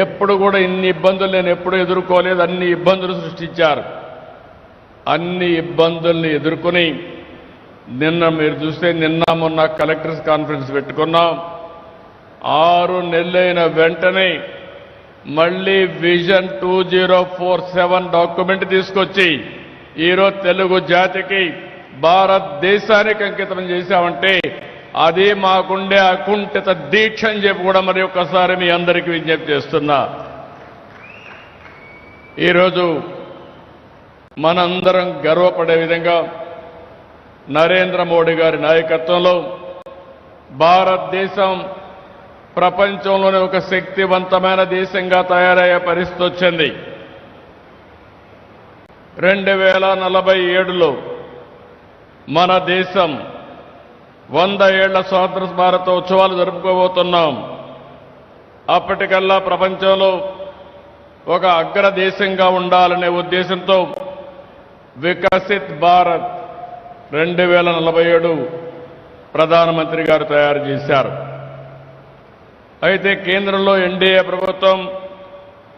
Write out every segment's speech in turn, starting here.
ఎప్పుడు కూడా ఇన్ని ఇబ్బందులు నేను ఎప్పుడు ఎదుర్కోలేదు. అన్ని ఇబ్బందులు సృష్టించారు. అన్ని ఇబ్బందుల్ని ఎదుర్కొని నిన్న మీరు చూస్తే నిన్న మొన్న కలెక్టర్స్ కాన్ఫరెన్స్ పెట్టుకున్నాం. 6 నెలలైన వెంటనే మళ్ళీ విజన్ 2047 డాక్యుమెంట్ తీసుకొచ్చి ఈరోజు తెలుగు జాతికి భారతదేశానికి అంకితం చేశామంటే అది మాకుండే అకుంఠిత దీక్ష అని చెప్పి కూడా మరి ఒక్కసారి మీ అందరికీ విజ్ఞప్తి చేస్తున్నా. ఈరోజు మనందరం గర్వపడే విధంగా నరేంద్ర మోడీ గారి నాయకత్వంలో భారతదేశం ప్రపంచంలోనే ఒక శక్తివంతమైన దేశంగా తయారయ్యే పరిస్థితి వచ్చింది. 2047లో మన దేశం 100 ఏళ్ల స్వాతంత్ర భారత ఉత్సవాలు జరుపుకోబోతున్నాం. అప్పటికల్లా ప్రపంచంలో ఒక అగ్రదేశంగా ఉండాలనే ఉద్దేశంతో వికసిత్ భారత్ 2047 ప్రధానమంత్రి గారు తయారు చేశారు. అయితే కేంద్రంలో ఎన్డీఏ ప్రభుత్వం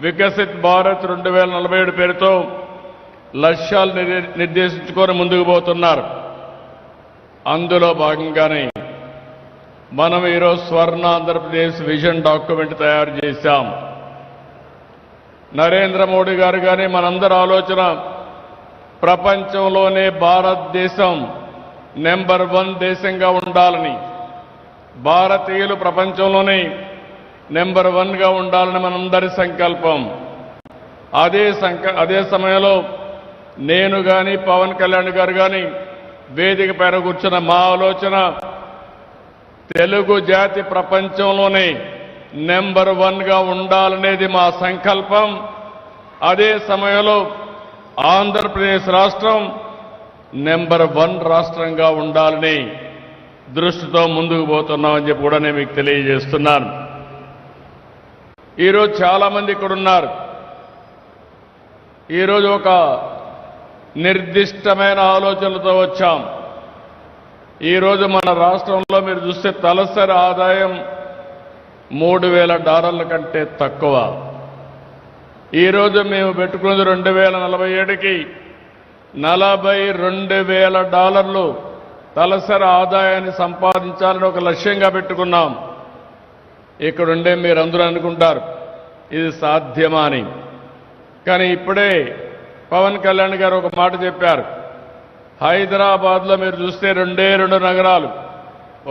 వికసిత్ భారత్ 2047 పేరుతో లక్ష్యాలు నిర్దేశించుకొని ముందుకు పోతున్నారు. అందులో భాగంగానే మనం ఈరోజు స్వర్ణ ఆంధ్రప్రదేశ్ విజన్ డాక్యుమెంట్ తయారు చేశాం. నరేంద్ర మోడీ గారు కానీ మనందరి ఆలోచన ప్రపంచంలోనే భారతదేశం నెంబర్ 1 దేశంగా ఉండాలని, భారతీయులు ప్రపంచంలోనే నెంబర్ 1గా ఉండాలని మనందరి సంకల్పం. అదే సమయంలో నేను కానీ పవన్ కళ్యాణ్ గారు కానీ వేదిక పైన కూర్చున్న మా ఆలోచన తెలుగు జాతి ప్రపంచంలోనే నెంబర్ 1గా ఉండాలనేది మా సంకల్పం. అదే సమయంలో ఆంధ్రప్రదేశ్ రాష్ట్రం నెంబర్ 1 రాష్ట్రంగా ఉండాలని దృష్టితో ముందుకు పోతున్నామని చెప్పి కూడా నేను మీకు తెలియజేస్తున్నాను. ఈరోజు చాలామంది ఇక్కడ ఉన్నారు. ఈరోజు ఒక నిర్దిష్టమైన ఆలోచనలతో వచ్చాం. ఈరోజు మన రాష్ట్రంలో మీరు చూస్తే తలసరి ఆదాయం $3,000 కంటే తక్కువ. ఈరోజు మేము పెట్టుకున్నది 2047కి $42,000 తలసరి ఆదాయాన్ని సంపాదించాలని ఒక లక్ష్యంగా పెట్టుకున్నాం. ఇక్కడుండే మీరందరూ అనుకుంటారు ఇది సాధ్యమా అని. కానీ ఇప్పుడే పవన్ కళ్యాణ్ గారు ఒక మాట చెప్పారు. హైదరాబాద్లో మీరు చూస్తే 2 నగరాలు,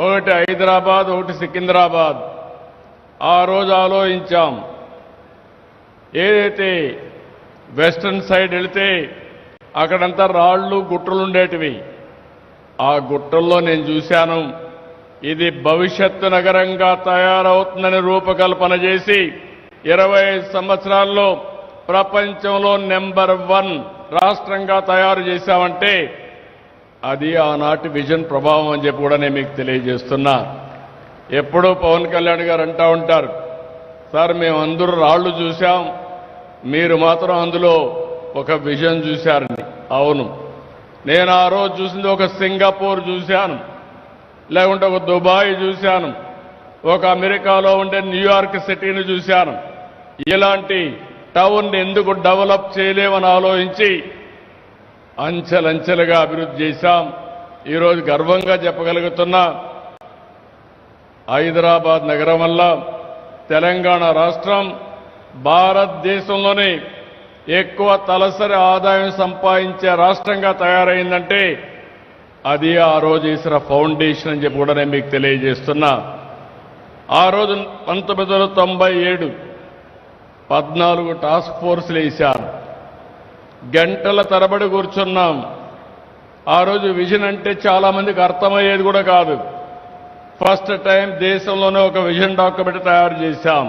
ఒకటి హైదరాబాద్, ఒకటి సికింద్రాబాద్. ఆ రోజు ఆలోచించాం, ఏదైతే వెస్టర్న్ సైడ్ వెళితే అక్కడంతా రాళ్ళు గుట్టలు ఉండేటివి. ఆ గుట్టల్లో నేను చూశాను ఇది భవిష్యత్తు నగరంగా తయారవుతుందని రూపకల్పన చేసి 25 సంవత్సరాల్లో ప్రపంచంలో నెంబర్ 1 రాష్ట్రంగా తయారు చేశామంటే అది ఆనాటి విజన్ ప్రభావం అని చెప్పి కూడా నేను మీకు తెలియజేస్తున్నా. ఎప్పుడూ పవన్ కళ్యాణ్ గారు అంటూ ఉంటారు, సార్ మేము అందరూ రాళ్లు చూశాం, మీరు మాత్రం అందులో ఒక విజన్ చూశారని. అవును, నేను ఆ రోజు చూసింది ఒక సింగపూర్ చూశాను, లేకుంటే ఒక దుబాయ్ చూశాను, ఒక అమెరికాలో ఉండే న్యూయార్క్ సిటీని చూశాను. ఇలాంటి టౌన్ ఎందుకు డెవలప్ చేయలేమని ఆలోచించి అంచెలంచెలుగా అభివృద్ధి చేశాం. ఈరోజు గర్వంగా చెప్పగలుగుతున్నా, హైదరాబాద్ నగరం వల్ల తెలంగాణ రాష్ట్రం భారతదేశంలోనే ఎక్కువ తలసరి ఆదాయం సంపాదించే రాష్ట్రంగా తయారైందంటే అది ఆ రోజు వేసిన ఫౌండేషన్ అని చెప్పి కూడా నేను మీకు తెలియజేస్తున్నా. ఆ రోజు 1997 14 టాస్క్ ఫోర్స్లు వేశారు. గంటల తరబడి కూర్చున్నాం. ఆ రోజు విజన్ అంటే చాలా మందికి అర్థమయ్యేది కూడా కాదు. ఫస్ట్ టైం దేశంలోనే ఒక విజన్ డాక్యుమెంట్ తయారు చేశాం.